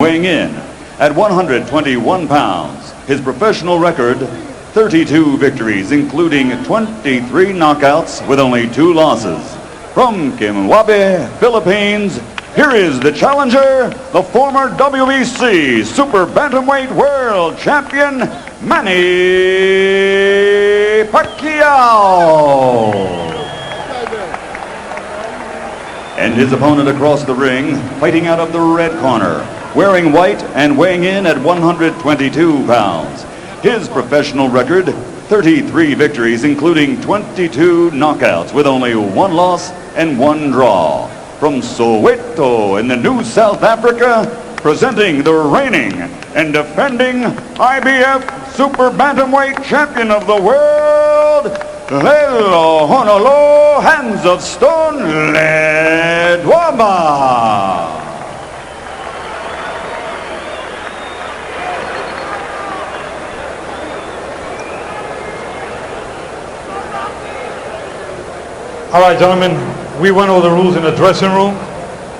Weighing in at 121 pounds, his professional record, 32 victories, including 23 knockouts with only 2 losses. From Kimwabe, Philippines, here is the challenger, the former WBC Super Bantamweight World Champion, Manny Pacquiao. And his opponent across the ring, fighting out of the red corner, wearing white and weighing in at 122 pounds. His professional record, 33 victories, including 22 knockouts with only 1 loss and 1 draw. From Soweto in the New South Africa, presenting the reigning and defending IBF Super Bantamweight Champion of the World, Lelo Honolo Hands of Stone Ledwaba. All right, gentlemen, we went over the rules in the dressing room.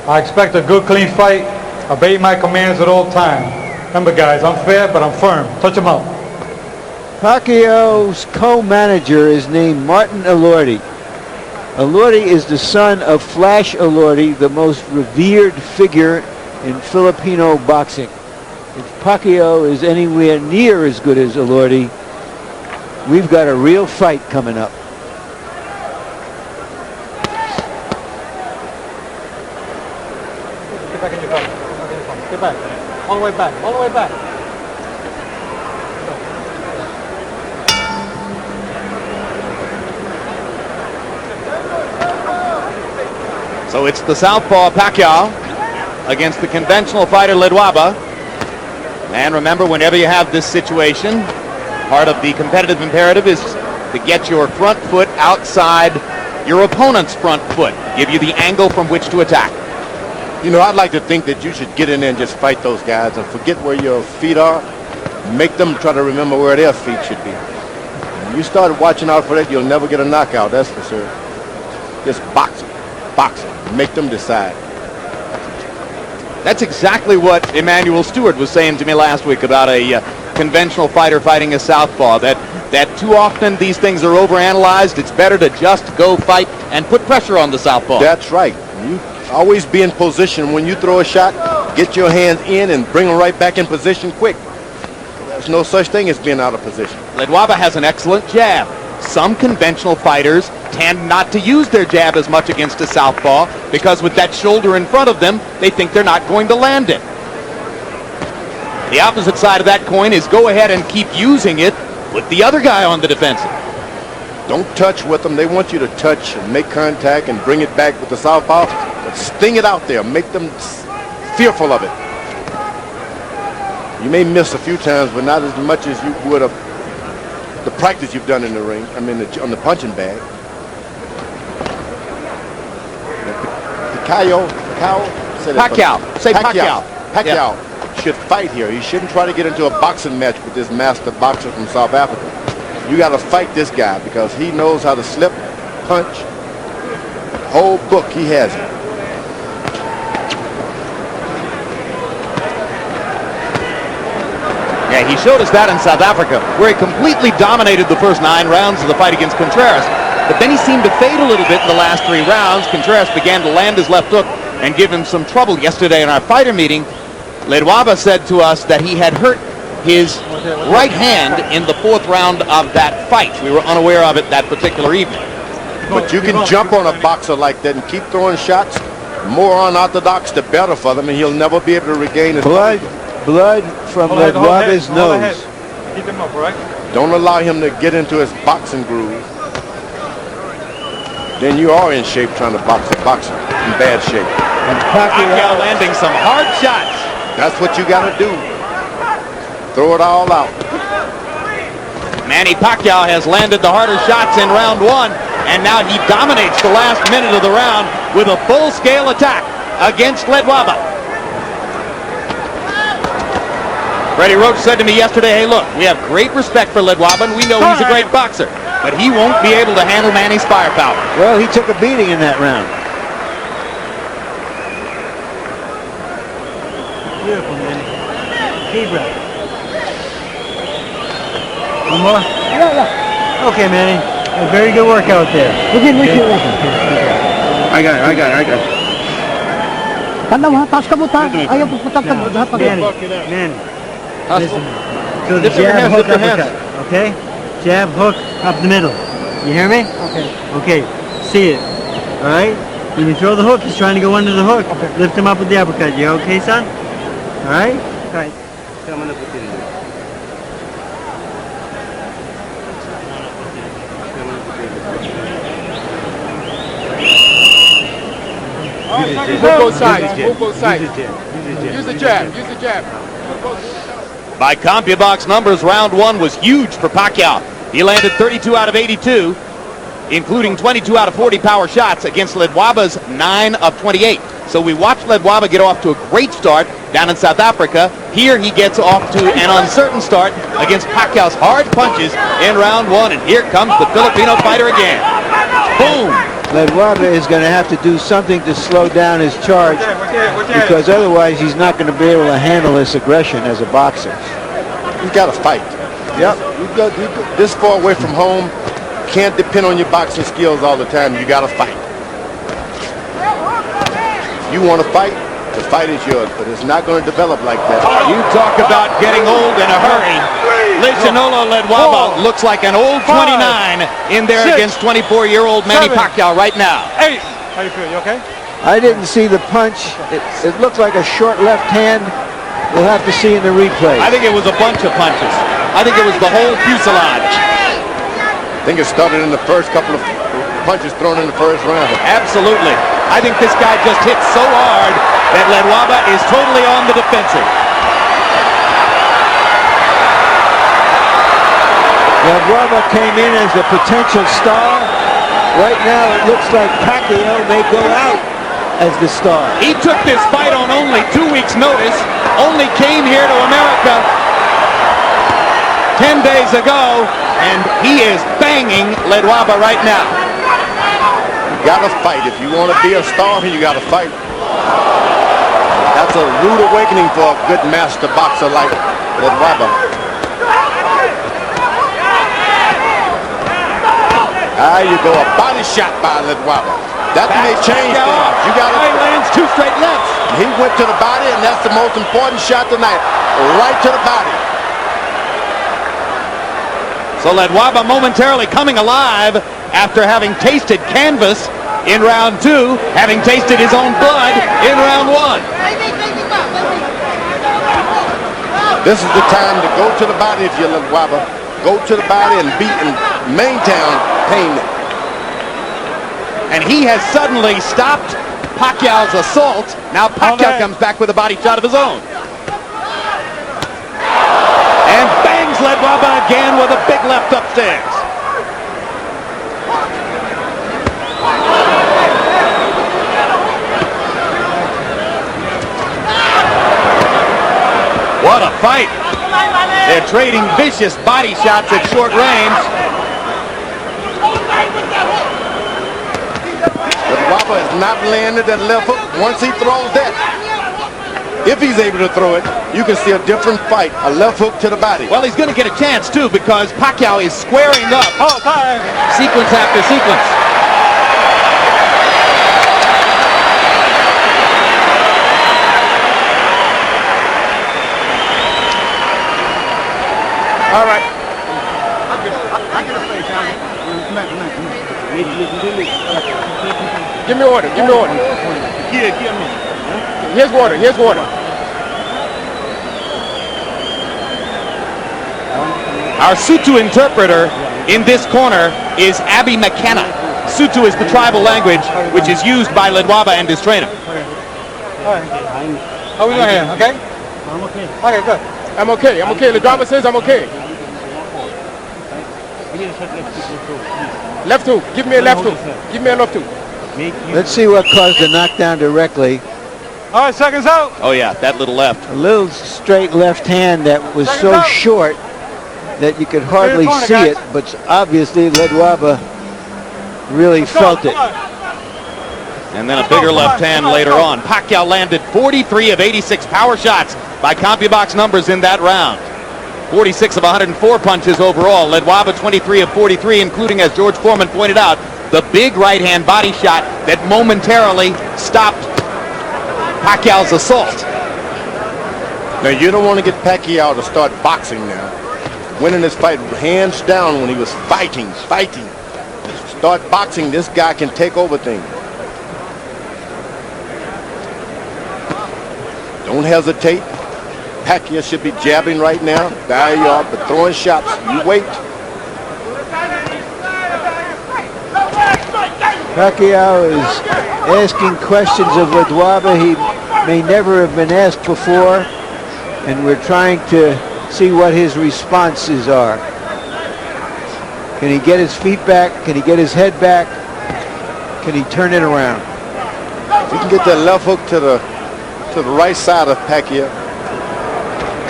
I expect a good, clean fight. Obey my commands at all times. Remember, guys, I'm fair, but I'm firm. Touch them out. Pacquiao's co-manager is named Martin Elordi. Elordi is the son of Flash Elordi, the most revered figure in Filipino boxing. If Pacquiao is anywhere near as good as Elordi, we've got a real fight coming up. Get back in your corner. Get back. All the way back. All the way back. So it's the southpaw Pacquiao against the conventional fighter Ledwaba. And remember, whenever you have this situation, part of the competitive imperative is to get your front foot outside your opponent's front foot, give you the angle from which to attack. You know, I'd like to think that you should get in there and just fight those guys and forget where your feet are. Make them try to remember where their feet should be. When you start watching out for that, you'll never get a knockout, that's for sure. Just box them. Box them. Make them decide. That's exactly what Emmanuel Stewart was saying to me last week about a conventional fighter fighting a southpaw, that too often these things are overanalyzed. It's better to just go fight and put pressure on the southpaw. That's right. You always be in position. When you throw a shot, get your hands in and bring them right back in position quick. There's no such thing as being out of position. Ledwaba has an excellent jab. Some conventional fighters tend not to use their jab as much against a southpaw because with that shoulder in front of them, they think they're not going to land it. The opposite side of that coin is go ahead and keep using it with the other guy on the defensive. Don't touch with them. They want you to touch and make contact and bring it back with the southpaw. But sting it out there. Make them fearful of it. You may miss a few times, but not as much as you would have the practice you've done in the ring. I mean, on the punching bag. Pacquiao. Say Pacquiao. Pacquiao should fight here. He shouldn't try to get into a boxing match with this master boxer from South Africa. You got to fight this guy because he knows how to slip, punch. Whole book, he has it. Yeah, he showed us that in South Africa, where he completely dominated the first 9 rounds of the fight against Contreras. But then he seemed to fade a little bit in the last 3 rounds. Contreras began to land his left hook and give him some trouble. Yesterday in our fighter meeting, Ledwaba said to us that he had hurt his right hand in the 4th round of that fight. We were unaware of it that particular evening. But you can jump on a boxer like that and keep throwing shots. More unorthodox, the better for them, and he'll never be able to regain his blood from Ledwaba's nose. Keep him up, right? Don't allow him to get into his boxing groove. Then you are in shape trying to box a boxer in bad shape. And Pacquiao landing some hard shots. That's what you got to do. Throw it all out. Manny Pacquiao has landed the harder shots in round 1, and now he dominates the last minute of the round with a full-scale attack against Ledwaba. Freddie Roach said to me yesterday, hey, look, we have great respect for Ledwaba, and we know he's a great boxer, but he won't be able to handle Manny's firepower. Well, he took a beating in that round. Beautiful, man. Deep breath. One more? Yeah. Okay, Manny. A very good workout there. Okay. I got it. Manny. Listen. So the Lift your jab, hands, hook, lift your uppercut. Okay? Jab, hook, up the middle. You hear me? Okay. See it. All right? When you throw the hook, he's trying to go under the hook. Lift him up with the uppercut. You okay, son? All right? All right. Move both sides. Move both sides. Use the jab. Use the jab. By CompuBox numbers, round one was huge for Pacquiao. He landed 32 out of 82, including 22 out of 40 power shots against Ledwaba's 9 of 28. So we watched Ledwaba get off to a great start down in South Africa. Here he gets off to an uncertain start against Pacquiao's hard punches in round one. And here comes the Filipino fighter again. Boom! Ledwaba is going to have to do something to slow down his charge because otherwise he's not going to be able to handle this aggression as a boxer. You got to fight. Yep. You go this far away from home. Can't depend on your boxing skills all the time. You got to fight. You want to fight, the fight is yours, but it's not going to develop like that. You talk about getting old in a hurry. Lichinolo Ledwaba looks like an old 29 in there against 24-year-old Manny Pacquiao right now. 8. How you feel? You okay? I didn't see the punch. It looked like a short left hand. We'll have to see in the replay. I think it was a bunch of punches. I think it was the whole fuselage. I think it started in the first couple of punches thrown in the first round. Absolutely. I think this guy just hit so hard that Ledwaba is totally on the defensive. Ledwaba came in as a potential star. Right now it looks like Pacquiao may go out as the star. He took this fight on only 2 weeks' notice, only came here to America 10 days ago, and he is banging Ledwaba right now. You got to fight. If you want to be a star, you got to fight. That's a rude awakening for a good master boxer like Ledwaba. There you go, a body shot by Ledwaba. That may change things. You got to lands 2 straight lefts. He went to the body, and that's the most important shot tonight. Right to the body. So Ledwaba momentarily coming alive after having tasted canvas in round 2, having tasted his own blood in round 1. This is the time to go to the body if you're Ledwaba. Go to the body and beat and maintain pain. And he has suddenly stopped Pacquiao's assault. Now Pacquiao comes back with a body shot of his own. And bangs Ledwaba again with a big left upstairs. What a fight. They're trading vicious body shots at short range. Ledwaba has not landed that left hook. Once he throws that, if he's able to throw it, you can see a different fight. A left hook to the body. Well, he's going to get a chance, too, because Pacquiao is squaring up. Sequence after sequence. All right. Give me order. Give me order. Yeah, give me. Here's water. Here's water. Our Sutu interpreter in this corner is Abby McKenna. Sutu is the tribal language which is used by Ledwaba and his trainer. How we doing here? Okay? I'm okay. Okay, good. I'm okay. I'm okay. Ledwaba says I'm okay. Left hook. Give me a left hook. Give me a left hook. Let's see what caused the knockdown directly. All right, seconds out. Oh, yeah, that little left. A little straight left hand that was so short that you could hardly corner, see guys. it, but obviously Ledwaba really felt it. And then a bigger left hand later on. Pacquiao landed 43 of 86 power shots by CompuBox numbers in that round. 46 of 104 punches overall. Ledwaba 23 of 43, including, as George Foreman pointed out, the big right hand body shot that momentarily stopped Pacquiao's assault. Now, you don't want to get Pacquiao to start boxing now. Winning this fight hands down when he was fighting. Start boxing, this guy can take over things. Don't hesitate. Pacquiao should be jabbing right now. There you are, but throwing shots. You wait. Pacquiao is asking questions of Ledwaba he may never have been asked before, and we're trying to see what his responses are. Can he get his feet back? Can he get his head back? Can he turn it around? If he can get that left hook to the right side of Pacquiao.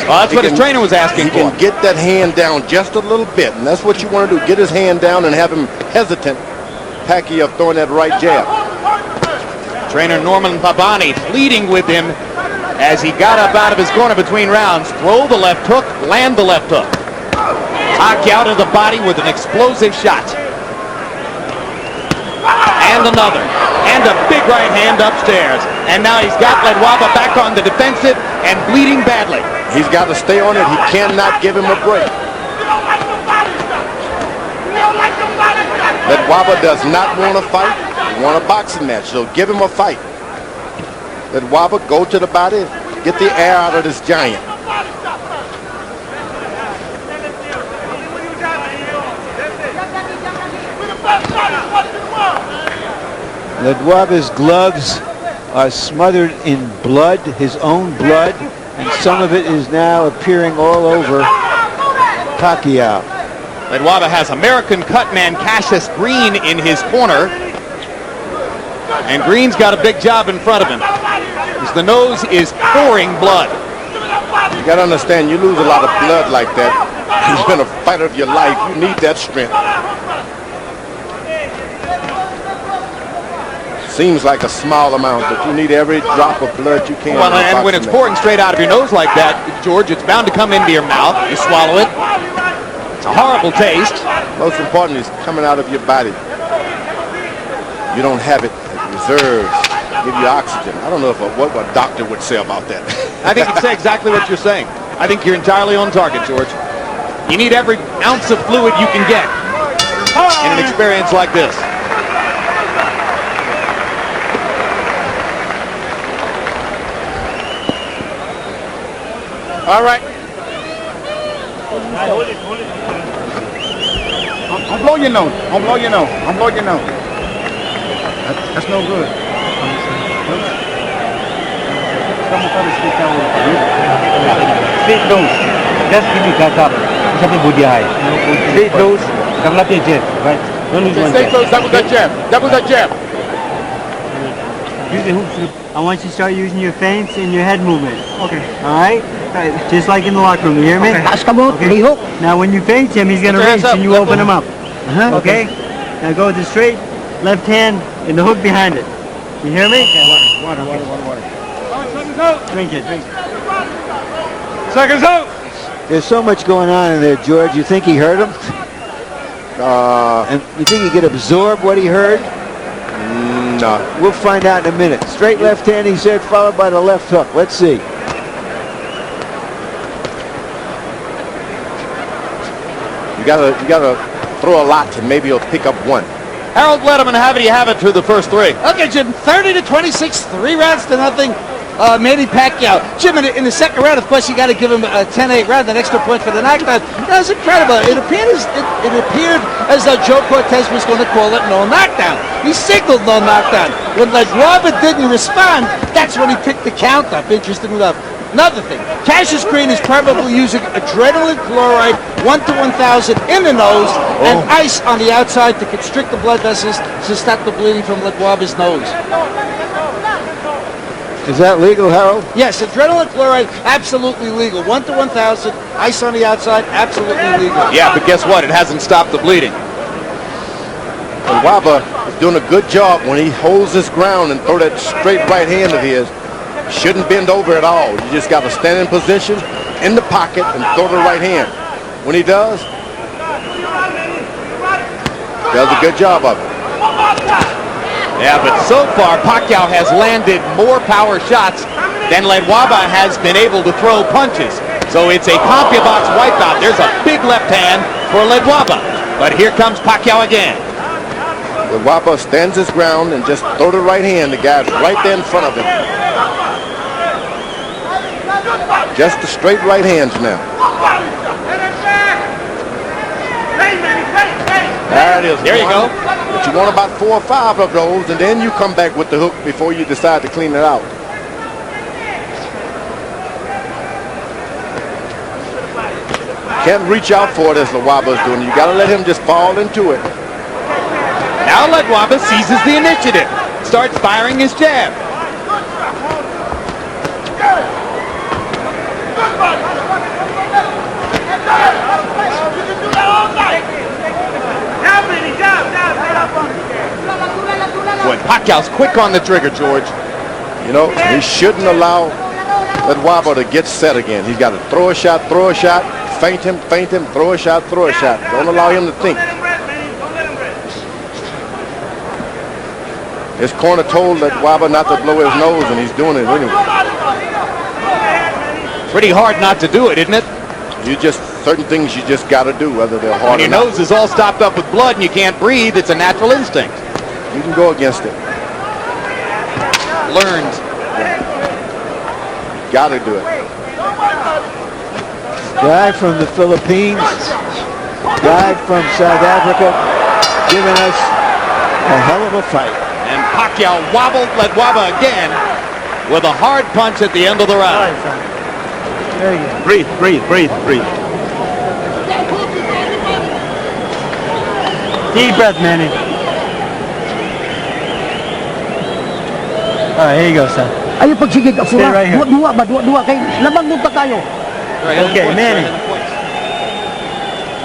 Well, that's what his trainer was asking He for. can get that hand down just a little bit, and that's what you want to do. Get his hand down and have him hesitant. Pacquiao throwing that right jab. Trainer Norman Pabani pleading with him as he got up out of his corner between rounds. Throw the left hook, land the left hook. Pacquiao to the body with an explosive shot. And another. And a big right hand upstairs. And now he's got Ledwaba back on the defensive and bleeding badly. He's got to stay on it. He cannot give him a break. Ledwaba does not want to fight. He wants a boxing match, so give him a fight. Ledwaba, go to the body, get the air out of this giant. Ledwaba's gloves are smothered in blood, his own blood, and some of it is now appearing all over Pacquiao. Ledwaba has American cutman Cassius Green in his corner. And Green's got a big job in front of him. The nose is pouring blood. You got to understand, you lose a lot of blood like that. You've been a fighter of your life. You need that strength. Seems like a small amount, but you need every drop of blood you can. Well, and when it's pouring straight out of your nose like that, George, it's bound to come into your mouth. You swallow it. It's a horrible taste. Most important is coming out of your body. You don't have it. Reserves give you oxygen. I don't know what a doctor would say about that. I think he'd say exactly what you're saying. I think you're entirely on target, George. You need every ounce of fluid you can get in an experience like this. All right. Don't blow your nose. Don't blow your nose. Don't blow your nose. That's no good. Straight nose. Just give me that up. Something body high. Straight nose. Develop your jab. Right. Don't lose one Stay jab. close. Double that jab. Double that jab. Use the hooks. I want you to start using your feints and your head movement. Okay. All right? Just like in the locker room. You hear me? Okay. Now when you feint him, he's going to reach and you open him up. Okay? Now go with the straight left hand and the hook behind it. You hear me? Water. Drink it. Drink it. Seconds out. There's so much going on in there, George. You think he heard him? And you think he could absorb what he heard? No. We'll find out in a minute. Straight left hand, he said, followed by the left hook. Let's see. You gotta throw a lot and maybe he'll pick up one. Harold Letterman, how do you have it through the first three? Okay, Jim, 30-26, 3 rounds to nothing. Manny Pacquiao. Jim, in the second round, of course, you got to give him a 10-8 round, an extra point for the knockdown. That was incredible. It appeared as though Joe Cortez was going to call it no knockdown. He signaled no knockdown. When Ledwaba didn't respond, that's when he picked the count up. Interesting enough. Another thing, Cassius Green is probably using adrenaline chloride 1 to 1,000 in the nose and ice on the outside to constrict the blood vessels to stop the bleeding from Ledwaba's nose. Is that legal, Harold? Yes, adrenaline chloride, absolutely legal. 1 to 1,000, ice on the outside, absolutely legal. Yeah, but guess what? It hasn't stopped the bleeding. Waba is doing a good job when he holds his ground and throw that straight right hand of his. Shouldn't bend over at all. You just got to stand in position in the pocket and throw the right hand. When he does a good job of it. Yeah, but so far, Pacquiao has landed more power shots than Ledwaba has been able to throw punches. So it's a CompuBox wipeout. There's a big left hand for Ledwaba. But here comes Pacquiao again. Ledwaba stands his ground and just throw the right hand. The guy's right there in front of him. Just the straight right hands now. There it is. There you go. But you want about 4 or 5 of those, and then you come back with the hook before you decide to clean it out. Can't reach out for it as Ledwaba's doing. You got to let him just fall into it. Now Ledwaba seizes the initiative. Starts firing his jab. Boy, Pacquiao's quick on the trigger, George. You know, he shouldn't allow Ledwaba to get set again. He's got to throw a shot, feint him, throw a shot, Don't allow him to think. His corner told Ledwaba not to blow his nose, and he's doing it anyway. Pretty hard not to do it, isn't it? Certain things you just got to do, whether they're hard when or your not. nose is all stopped up with blood and you can't breathe, it's a natural instinct. You can go against it. Learned. Got to do it. Guy from the Philippines, guy from South Africa, giving us a hell of a fight. And Pacquiao wobbled Ledwaba again with a hard punch at the end of the round. There you go. Breathe. Deep breath, Manny. All right, here you go, son. Ayaw pagsigig ako Stay right here. Duwa kay lamang mo pa kayo. Okay, Manny.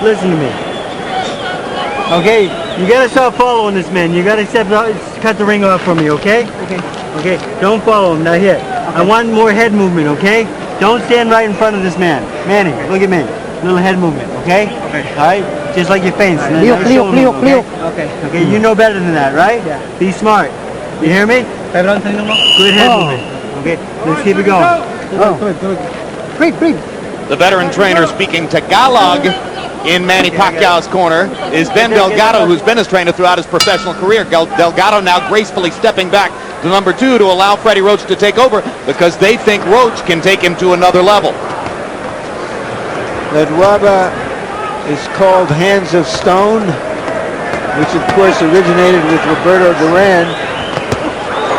Listen to me. Okay, you gotta stop following this man. You gotta cut the ring off from me, okay? Okay, don't follow him. Now here, I want more head movement, okay? Don't stand right in front of this man. Manny, look at me. Little head movement, okay? All right, just like your feints. Okay, you know better than that, right? Yeah. Be smart. You hear me? Good head movement. Okay, let's keep it going. Breathe. The veteran trainer speaking Tagalog in Manny Pacquiao's corner is Ben Delgado, who's been his trainer throughout his professional career. Delgado now gracefully stepping back to number 2 to allow Freddie Roach to take over because they think Roach can take him to another level. Ledwaba is called Hands of Stone, which of course originated with Roberto Duran.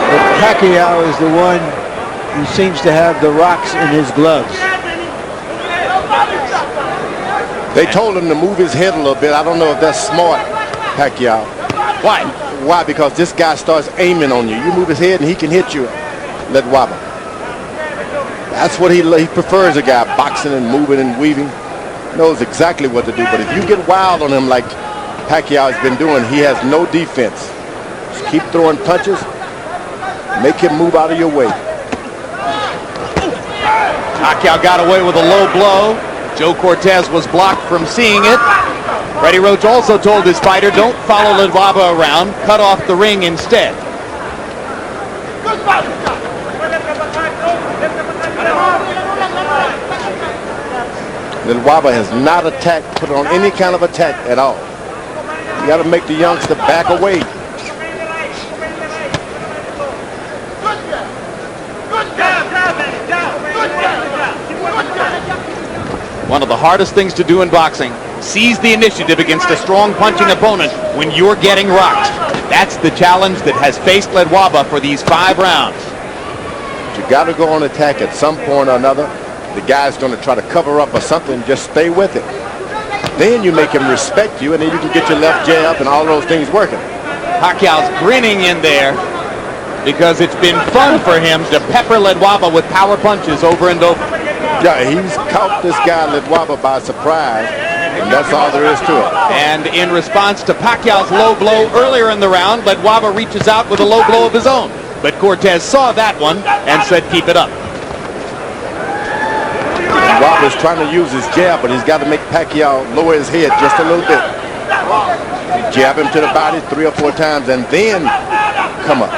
But Pacquiao is the one who seems to have the rocks in his gloves. They told him to move his head a little bit. I don't know if that's smart, Pacquiao. Why? Why? Because this guy starts aiming on you. You move his head and he can hit you, Ledwaba. That's what he prefers, a guy boxing and moving and weaving. Knows exactly what to do. But if you get wild on him like Pacquiao has been doing, he has no defense. Just keep throwing punches. Make him move out of your way. Pacquiao got away with a low blow. Joe Cortez was blocked from seeing it. Freddie Roach also told his fighter, don't follow Ledwaba around, cut off the ring instead. Ledwaba has not attacked, put on any kind of attack at all. You got to make the youngster back away. One of the hardest things to do in boxing, seize the initiative against a strong punching opponent when you're getting rocked. That's the challenge that has faced Ledwaba for these 5 rounds. You got to go on attack at some point or another. The guy's going to try to cover up or something. Just stay with it. Then you make him respect you, and then you can get your left jab and all those things working. Pacquiao's grinning in there because it's been fun for him to pepper Ledwaba with power punches over and over. Yeah, he's caught this guy Ledwaba by surprise. And that's all there is to it. And in response to Pacquiao's low blow earlier in the round, Ledwaba reaches out with a low blow of his own. But Cortez saw that one and said, keep it up. Waba's trying to use his jab, but he's got to make Pacquiao lower his head just a little bit. Jab him to the body 3 or 4 times and then come up.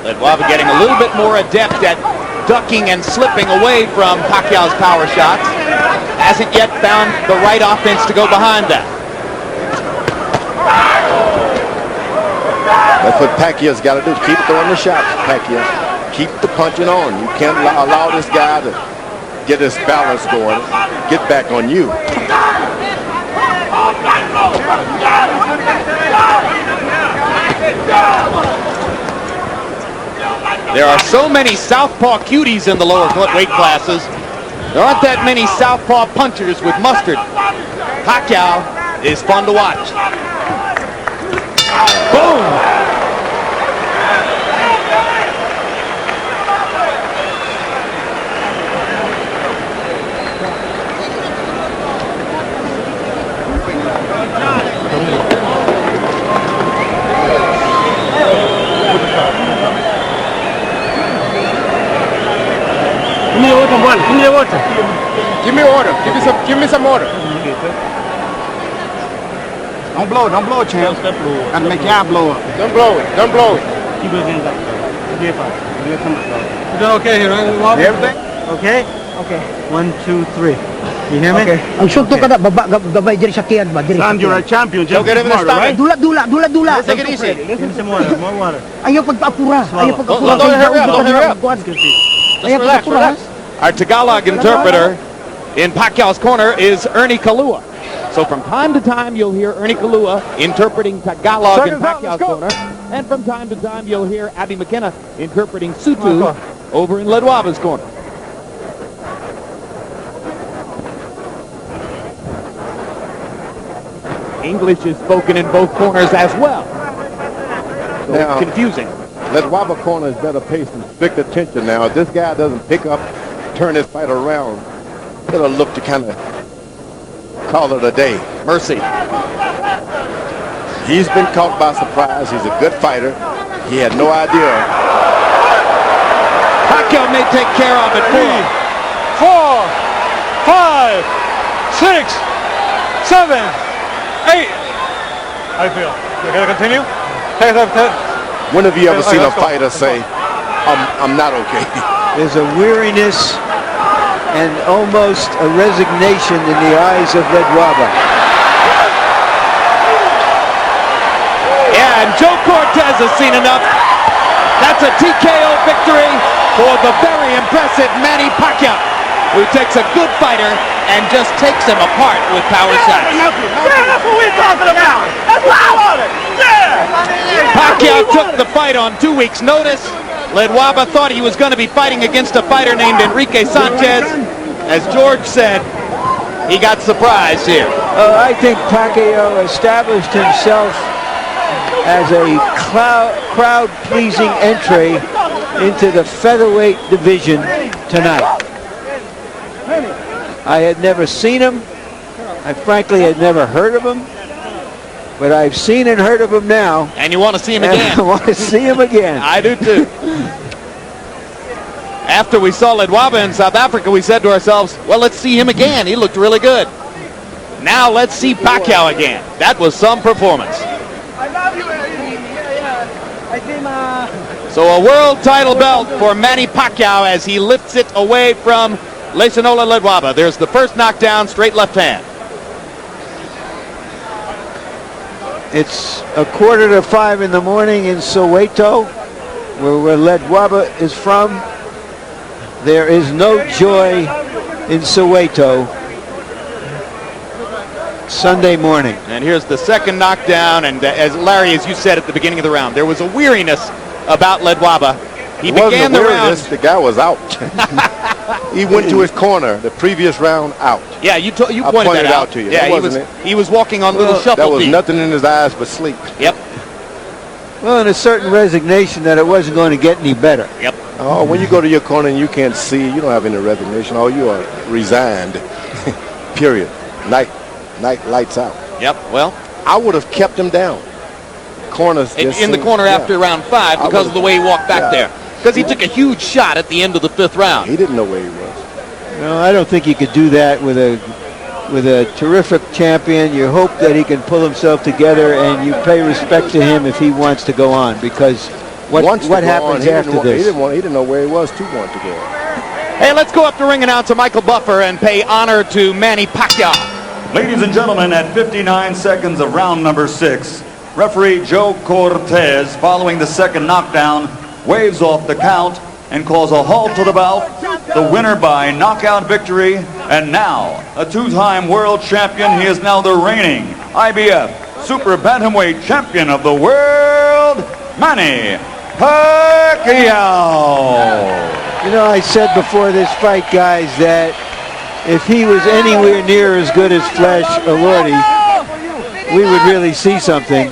Ledwaba getting a little bit more adept at ducking and slipping away from Pacquiao's power shots. Hasn't yet found the right offense to go behind that. That's what Pacquiao's got to do. Keep throwing the shots, Pacquiao. Keep the punching on. You can't allow this guy to get his balance going, get back on you. There are so many southpaw cuties in the lower weight classes. There aren't that many southpaw punchers with mustard. Pacquiao is fun to watch. Boom! Give me the water, one. Give me the water. Give me order. Give me some order. Don't blow it, champ. Gotta make y'all blow up. Don't blow it. Keep it in that. You doing okay here, right? Everything? Okay? Okay. 1, 2, 3. You hear me? Okay. Ang sunto ka na, gabay diri sa kiyan ba? Diri sa Son, you're a kiyan. champion. Don't get him in the stomach. Dula. Take it easy. Give me some water. More water. Ayaw pagpaapura. Ayaw pagpaapura. Don't hurry up, don't hurry up. Ayaw Relax, pagpaapura. relax. Our Tagalog interpreter in Pacquiao's corner is Ernie Kalua. So from time to time, you'll hear Ernie Kalua interpreting Tagalog in Pacquiao's corner. And from time to time, you'll hear Abby McKenna interpreting Sutu over in Ledwaba's corner. English is spoken in both corners as well. So Now, confusing. Ledwaba corner is better paced and strict attention now. If this guy doesn't pick up, turn his fight around, it'll look to kind of call it a day. Mercy. He's been caught by surprise. He's a good fighter. He had no idea. Pacquiao may take care of it for him. 4, 5, 6, 7, 8. How you feel? You gotta continue? Take it up, Ted. When have you ever Okay, seen a let's go. fighter say, I'm not okay? There's a weariness and almost a resignation in the eyes of Ledwaba. Yeah, and Joe Cortez has seen enough. That's a TKO victory for the very impressive Manny Pacquiao, who takes a good fighter and just takes him apart with power shots. That's what we're talking about. That's what I wanted. Yeah. Pacquiao took the fight on 2 weeks' notice. Ledwaba thought he was going to be fighting against a fighter named Enrique Sanchez. As George said, he got surprised here. I think Pacquiao established himself as a crowd-pleasing entry into the featherweight division tonight. I had never seen him. I frankly had never heard of him. But I've seen and heard of him now. And you want to see him And again. I want to see him again. I do too. After we saw Ledwaba in South Africa, we said to ourselves, well, let's see him again. He looked really good. Now let's see Pacquiao again. That was some performance. So a world title belt for Manny Pacquiao as he lifts it away from Leisanola Ledwaba. There's the first knockdown, straight left hand. It's 4:45 in the morning in Soweto, where Ledwaba is from. There is no joy in Soweto Sunday morning. And here's the second knockdown. And as Larry, as you said at the beginning of the round, there was a weariness about Ledwaba. He began the round. The guy was out. He went to his corner the previous round out. Yeah, you I pointed that out to you. Yeah, That he was walking on little shuffle There was feet. nothing in his eyes but sleep. Yep. Well, and a certain resignation that it wasn't going to get any better. Yep. Oh, when you go to your corner and you can't see, you don't have any resignation. Oh, you are resigned. Period. lights out. Yep, well, I would have kept him down. Corners just in the seemed- corner yeah. after round 5 I because of the way he walked back yeah. there. Because he took a huge shot at the end of the 5th round. He didn't know where he was. No, I don't think you could do that with a terrific champion. You hope that he can pull himself together, and you pay respect to him if he wants to go on, because what happens after this? He didn't know where he was to want to go. Hey, let's go up to ring announcer Michael Buffer and pay honor to Manny Pacquiao. Ladies and gentlemen, at 59 seconds of round number 6, referee Joe Cortez, following the second knockdown, waves off the count and calls a halt to the bout. The winner by knockout victory, and now a 2-time world champion. He is now the reigning IBF Super Bantamweight Champion of the world, Manny Pacquiao. You know, I said before this fight, guys, that if he was anywhere near as good as Flash Elordi, we would really see something.